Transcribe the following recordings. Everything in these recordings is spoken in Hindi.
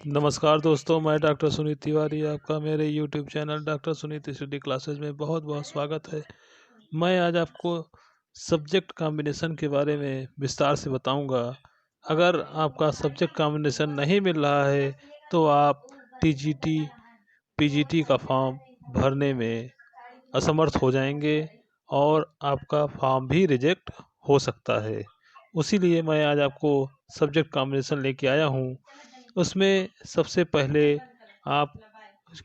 नमस्कार दोस्तों, मैं डॉक्टर सुनीत तिवारी आपका मेरे YouTube channel doctor Sunit study classes में बहुत बहुत स्वागत है। मैं आज आपको सब्जेक्ट कॉम्बिनेशन के बारे में विस्तार से बताऊंगा। अगर आपका सब्जेक्ट कॉम्बिनेशन नहीं मिल रहा है तो आप टीजीटी, पीजीटी का फॉर्म भरने में असमर्थ हो जाएंगे और आपका फॉर्म भी रिजेक्ट हो सकता है। उसी लिए मैं आज आपको सब्जेक्ट कॉम्बिनेशन लेके आया हूँ। उसमें सबसे पहले आप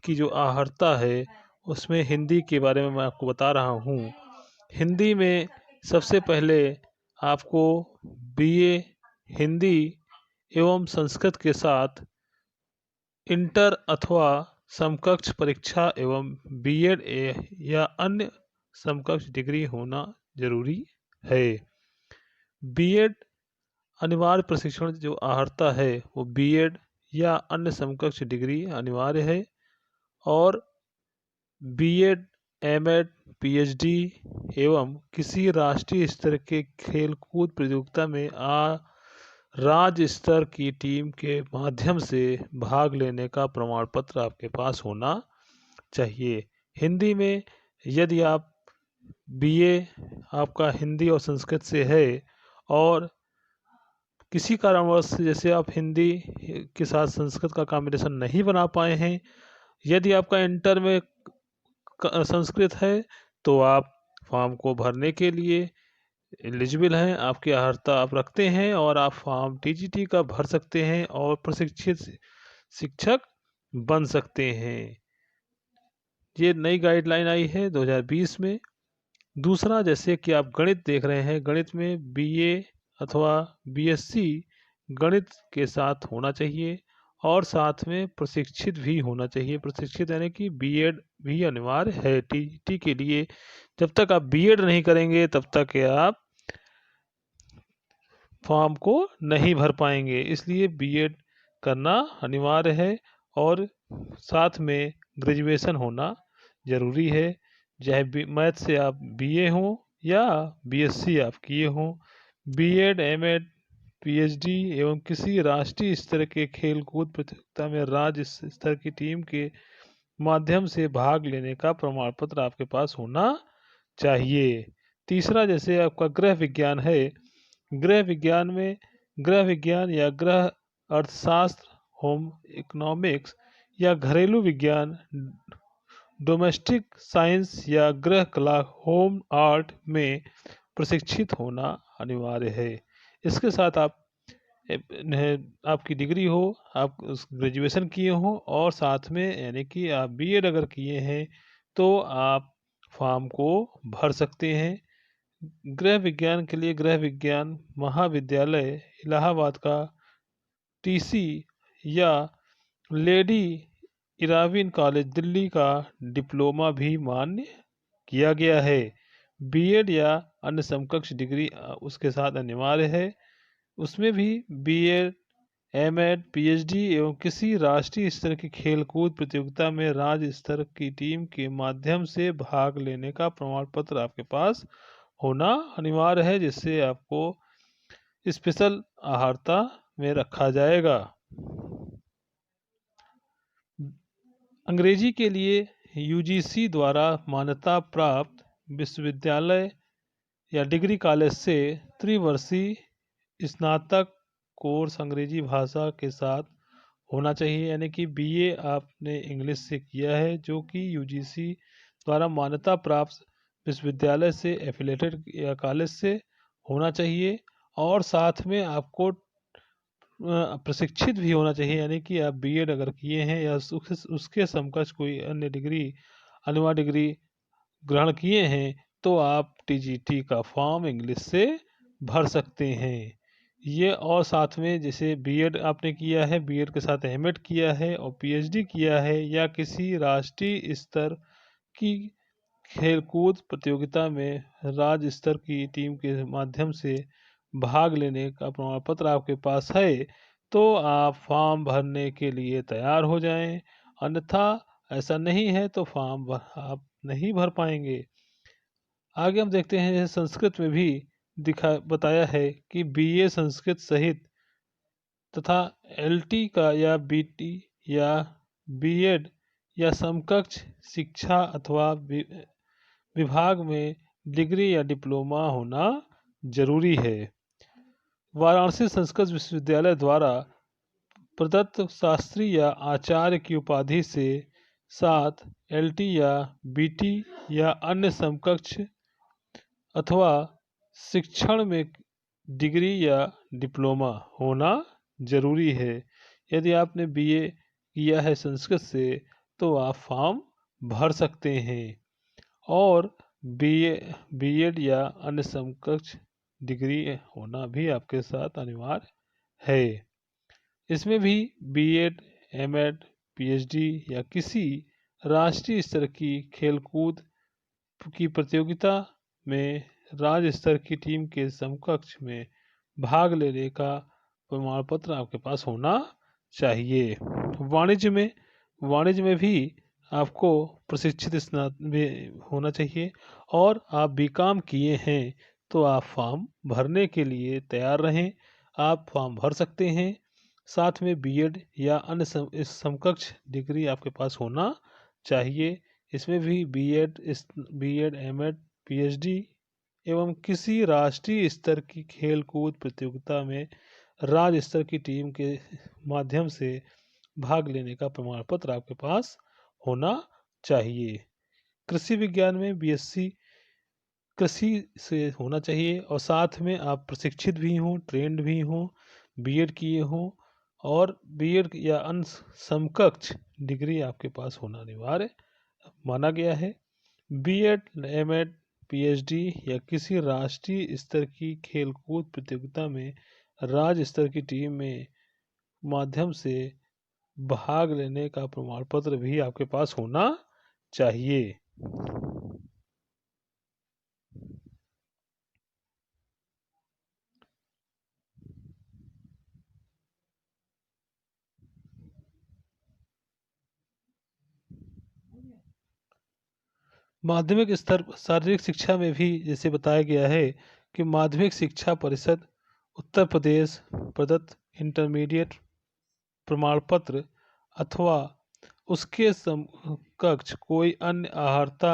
की जो आहर्ता है उसमें हिंदी के बारे में मैं आपको बता रहा हूँ। हिंदी में सबसे पहले आपको बीए हिंदी एवं संस्कृत के साथ इंटर अथवा समकक्ष परीक्षा एवं बीएड या अन्य समकक्ष डिग्री होना जरूरी है। बीएड अनिवार्य प्रशिक्षण जो आहर्ता है वो बीएड या अन्य समकक्ष डिग्री अनिवार्य है और बीएड, एमएड, पीएचडी एवं किसी राष्ट्रीय स्तर के खेलकूद प्रतियोगिता में राज्य स्तर की टीम के माध्यम से भाग लेने का प्रमाण पत्र आपके पास होना चाहिए। हिंदी में यदि आप बीए आपका हिंदी और संस्कृत से है और किसी कारणवश जैसे आप हिंदी के साथ संस्कृत का कॉम्बिनेशन नहीं बना पाए हैं, यदि आपका इंटर में संस्कृत है तो आप फॉर्म को भरने के लिए एलिजिबल हैं, आपकी अर्हता आप रखते हैं और आप फॉर्म टीजीटी का भर सकते हैं और प्रशिक्षित शिक्षक बन सकते हैं। ये नई गाइडलाइन आई है 2020 में। दूसरा, जैसे कि आप गणित देख रहे हैं, गणित में बीए अथवा बीएससी गणित के साथ होना चाहिए और साथ में प्रशिक्षित भी होना चाहिए। प्रशिक्षित यानी कि बीएड भी अनिवार्य है टीटी के लिए। जब तक आप बीएड नहीं करेंगे तब तक आप फॉर्म को नहीं भर पाएंगे, इसलिए बीएड करना अनिवार्य है और साथ में ग्रेजुएशन होना ज़रूरी है। चाहे मैथ से आप बीए हों या बीएससी आप किए हों। बीएड, एमएड, पीएचडी एवं किसी राष्ट्रीय स्तर के खेलकूद प्रतियोगिता में राज्य स्तर की टीम के माध्यम से भाग लेने का प्रमाण पत्र आपके पास होना चाहिए। तीसरा, जैसे आपका गृह विज्ञान है, गृह विज्ञान में गृह विज्ञान या गृह अर्थशास्त्र, होम इकोनॉमिक्स या घरेलू विज्ञान, डोमेस्टिक साइंस या गृह कला, होम आर्ट में प्रशिक्षित होना अनिवार्य है। इसके साथ आपकी डिग्री हो, आप उस ग्रेजुएशन किए हो और साथ में यानी कि आप बीएड अगर किए हैं तो आप फॉर्म को भर सकते हैं। गृह विज्ञान के लिए गृह विज्ञान महाविद्यालय इलाहाबाद का टीसी या लेडी इराविन कॉलेज दिल्ली का डिप्लोमा भी मान्य किया गया है। बीएड या अन्य समकक्ष डिग्री उसके साथ अनिवार्य है। उसमें भी बीएड, एमएड, पीएचडी एवं किसी राष्ट्रीय स्तर की खेलकूद प्रतियोगिता में राज्य स्तर की टीम के माध्यम से भाग लेने का प्रमाण पत्र आपके पास होना अनिवार्य है, जिससे आपको स्पेशल आहर्ता में रखा जाएगा। अंग्रेजी के लिए यूजीसी द्वारा मान्यता प्राप्त विश्वविद्यालय या डिग्री कॉलेज से त्रिवर्षीय स्नातक कोर्स अंग्रेजी भाषा के साथ होना चाहिए। यानी कि बीए आपने इंग्लिश से किया है जो कि यूजीसी द्वारा मान्यता प्राप्त विश्वविद्यालय से एफिलेटेड या कॉलेज से होना चाहिए और साथ में आपको प्रशिक्षित भी होना चाहिए। यानी कि आप बीएड अगर किए हैं या उसके समकक्ष कोई अन्य डिग्री, अनिवार्य डिग्री ग्रहण किए हैं तो आप टीजीटी का फॉर्म इंग्लिश से भर सकते हैं। ये और साथ में जैसे बीएड आपने किया है, बीएड के साथ एमएड किया है और पीएचडी किया है या किसी राष्ट्रीय स्तर की खेलकूद प्रतियोगिता में राज्य स्तर की टीम के माध्यम से भाग लेने का प्रमाण पत्र आपके पास है तो आप फॉर्म भरने के लिए तैयार हो जाएं। अन्यथा ऐसा नहीं है तो फॉर्म आप नहीं भर पाएंगे। आगे हम देखते हैं, जैसे संस्कृत में भी बताया है कि बीए संस्कृत सहित तथा एलटी का या बीटी या बीएड या समकक्ष शिक्षा अथवा विभाग में डिग्री या डिप्लोमा होना जरूरी है। वाराणसी संस्कृत विश्वविद्यालय द्वारा प्रदत्त शास्त्री या आचार्य की उपाधि से साथ एलटी या बीटी या अन्य समकक्ष अथवा शिक्षण में डिग्री या डिप्लोमा होना जरूरी है। यदि आपने बीए किया है संस्कृत से तो आप फॉर्म भर सकते हैं और बीएड या अन्य समकक्ष डिग्री होना भी आपके साथ अनिवार्य है। इसमें भी बीएड, एमएड, पीएचडी या किसी राष्ट्रीय स्तर की खेलकूद की प्रतियोगिता में राज्य स्तर की टीम के समकक्ष में भाग लेने का प्रमाण पत्र आपके पास होना चाहिए। वाणिज्य में भी आपको प्रशिक्षित स्नातक होना चाहिए और आप बीकॉम किए हैं तो आप फॉर्म भरने के लिए तैयार रहें। आप फॉर्म भर सकते हैं। साथ में बीएड या अन्य समकक्ष डिग्री आपके पास होना चाहिए। इसमें भी बीएड, एमएड, पीएचडी एवं किसी राष्ट्रीय स्तर की खेल कूद प्रतियोगिता में राज्य स्तर की टीम के माध्यम से भाग लेने का प्रमाण पत्र आपके पास होना चाहिए। कृषि विज्ञान में बीएससी कृषि से होना चाहिए और साथ में आप प्रशिक्षित भी हों, ट्रेंड भी हों, बीएड किए हों और बीएड या अन्य समकक्ष डिग्री आपके पास होना अनिवार्य माना गया है। बीएड, एमएड, पीएचडी या किसी राष्ट्रीय स्तर की खेलकूद प्रतियोगिता में राज्य स्तर की टीम में माध्यम से भाग लेने का प्रमाण पत्र भी आपके पास होना चाहिए। माध्यमिक स्तर शारीरिक शिक्षा में भी जैसे बताया गया है कि माध्यमिक शिक्षा परिषद उत्तर प्रदेश प्रदत्त इंटरमीडिएट प्रमाण पत्र अथवा उसके समकक्ष कोई अन्य अहर्ता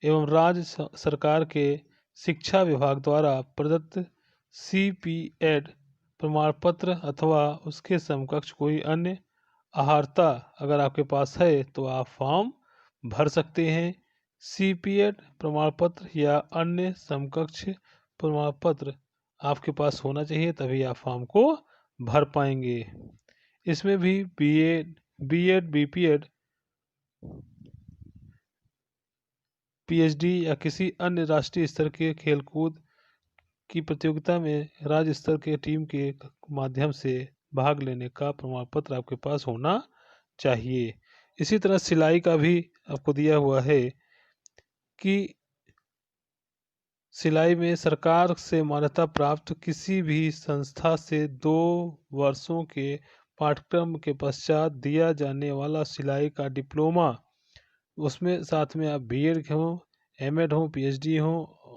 एवं राज्य सरकार के शिक्षा विभाग द्वारा प्रदत्त सीपीएड प्रमाण पत्र अथवा उसके समकक्ष कोई अन्य अहर्ता अगर आपके पास है तो आप फॉर्म भर सकते हैं। सीपीएड प्रमाण पत्र या अन्य समकक्ष प्रमाण पत्र आपके पास होना चाहिए तभी आप फॉर्म को भर पाएंगे। इसमें भी बीएड, बीपीएड, पीएचडी या किसी अन्य राष्ट्रीय स्तर के खेलकूद की प्रतियोगिता में राज्य स्तर के टीम के माध्यम से भाग लेने का प्रमाण पत्र आपके पास होना चाहिए। इसी तरह सिलाई का भी आपको दिया हुआ है कि सिलाई में सरकार से मान्यता प्राप्त किसी भी संस्था से 2 वर्षों के पाठ्यक्रम के पश्चात दिया जाने वाला सिलाई का डिप्लोमा, उसमें साथ में आप बीएड हो, एमएड हो, पीएचडी हो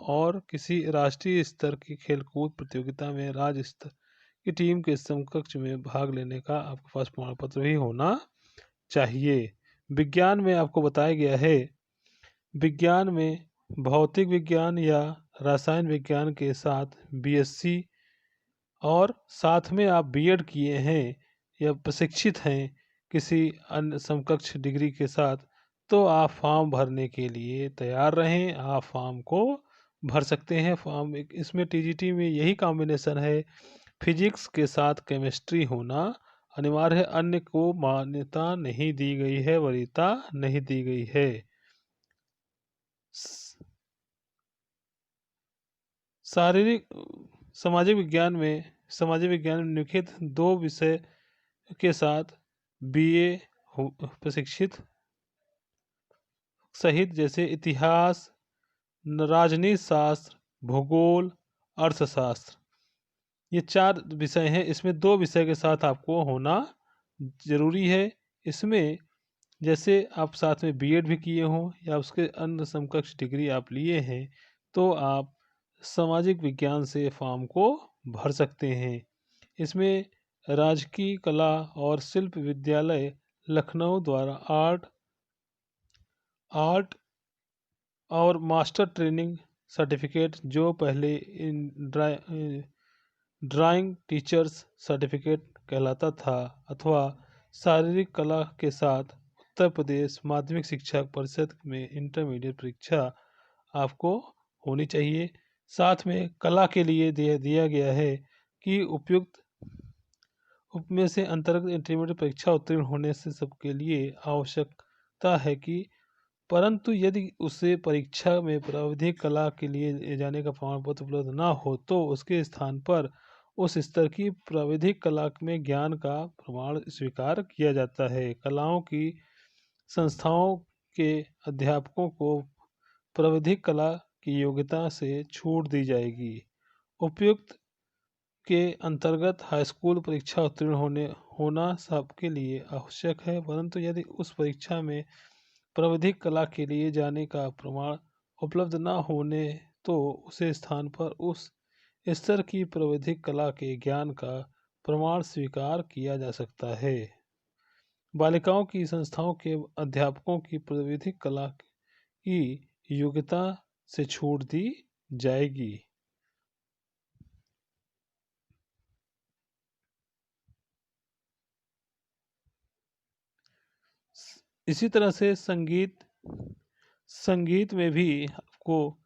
और किसी राष्ट्रीय स्तर की खेलकूद प्रतियोगिता में राज्य स्तर की टीम के समकक्ष में भाग लेने का आपके पास प्रमाण पत्र भी होना चाहिए। विज्ञान में आपको बताया गया है, विज्ञान में भौतिक विज्ञान या रसायन विज्ञान के साथ बीएससी और साथ में आप बीएड किए हैं या प्रशिक्षित हैं किसी अन्य समकक्ष डिग्री के साथ तो आप फॉर्म भरने के लिए तैयार रहें। आप फॉर्म को भर सकते हैं। फॉर्म इसमें टीजीटी में यही कॉम्बिनेशन है, फिजिक्स के साथ केमिस्ट्री होना अनिवार्य है, अन्य को मान्यता नहीं दी गई है, वरीयता नहीं दी गई है। सामाजिक विज्ञान में निम्नलिखित 2 विषय के साथ बीए प्रशिक्षित सहित जैसे इतिहास, राजनीति शास्त्र, भूगोल, अर्थशास्त्र, ये 4 विषय हैं। इसमें 2 विषय के साथ आपको होना जरूरी है। इसमें जैसे आप साथ में बीएड भी किए हों या उसके अन्य समकक्ष डिग्री आप लिए हैं तो आप सामाजिक विज्ञान से फॉर्म को भर सकते हैं। इसमें राजकीय कला और शिल्प विद्यालय लखनऊ द्वारा आर्ट और मास्टर ट्रेनिंग सर्टिफिकेट, जो पहले ड्राइंग टीचर्स सर्टिफिकेट कहलाता था, अथवा शारीरिक कला के साथ उत्तर प्रदेश माध्यमिक शिक्षा परिषद में इंटरमीडिएट परीक्षा आपको होनी चाहिए। साथ में कला के लिए दिया गया है कि उपयुक्त में से अंतर्गत इंटरमीडिएट परीक्षा उत्तीर्ण होने से सबके लिए आवश्यकता है कि, परंतु यदि उसे परीक्षा में प्राविधिक कला के लिए ले जाने का प्रमाण पत्र उपलब्ध न हो तो उसके स्थान पर उस स्तर की प्राविधिक कला में ज्ञान का प्रमाण स्वीकार किया जाता है। कलाओं की संस्थाओं के अध्यापकों को प्राविधिक कला की योग्यता से छूट दी जाएगी। उपयुक्त के अंतर्गत हाईस्कूल परीक्षा उत्तीर्ण होना सबके लिए आवश्यक है, परंतु यदि उस परीक्षा में प्राविधिक कला के लिए जाने का प्रमाण उपलब्ध न होने तो उसे स्थान पर उस स्तर की प्राविधिक कला के ज्ञान का प्रमाण स्वीकार किया जा सकता है। बालिकाओं की संस्थाओं के अध्यापकों की प्राविधिक कला की योग्यता से छूट दी जाएगी। इसी तरह से संगीत में भी आपको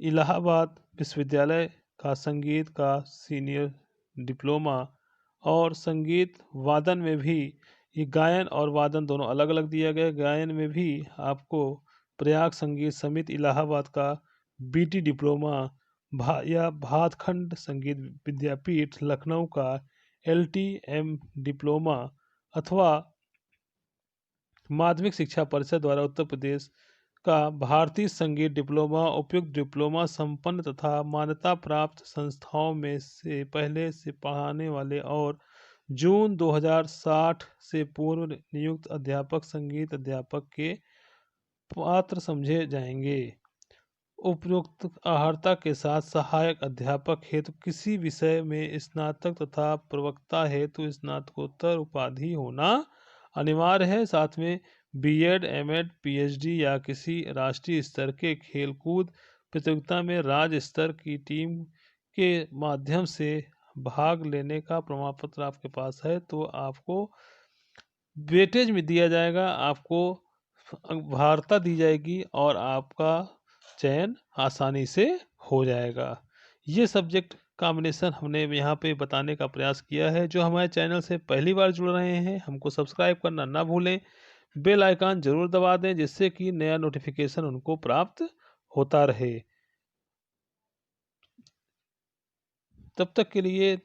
इलाहाबाद विश्वविद्यालय का संगीत का सीनियर डिप्लोमा, और संगीत वादन में भी ये गायन और वादन दोनों अलग अलग दिया गया। गायन में भी आपको प्रयाग संगीत समिति इलाहाबाद का बीटी डिप्लोमा या भातखंड संगीत विद्यापीठ लखनऊ का एलटीएम डिप्लोमा, अथवा माध्यमिक शिक्षा परिषद द्वारा उत्तर प्रदेश का भारतीय संगीत डिप्लोमा उपयुक्त डिप्लोमा संपन्न तथा मान्यता प्राप्त संस्थाओं में से पहले से पढ़ाने वाले और जून 2060 से पूर्व नियुक्त अध्यापक संगीत अध्यापक के पात्र समझे जाएंगे। उपयुक्त अर्हता के साथ सहायक अध्यापक हेतु किसी विषय में स्नातक तथा प्रवक्ता हेतु स्नातकोत्तर उपाधि होना अनिवार्य है। साथ में बीएड, एमएड, पीएचडी या किसी राष्ट्रीय स्तर के खेलकूद प्रतियोगिता में राज्य स्तर की टीम के माध्यम से भाग लेने का प्रमाण पत्र आपके पास है तो आपको वेटेज में दिया जाएगा, आपको वार्ता दी जाएगी और आपका चयन आसानी से हो जाएगा। ये सब्जेक्ट कॉम्बिनेशन हमने यहाँ पे बताने का प्रयास किया है। जो हमारे चैनल से पहली बार जुड़ रहे हैं, हमको सब्सक्राइब करना ना भूलें, बेल आइकन जरूर दबा दें जिससे कि नया नोटिफिकेशन उनको प्राप्त होता रहे। तब तक के लिए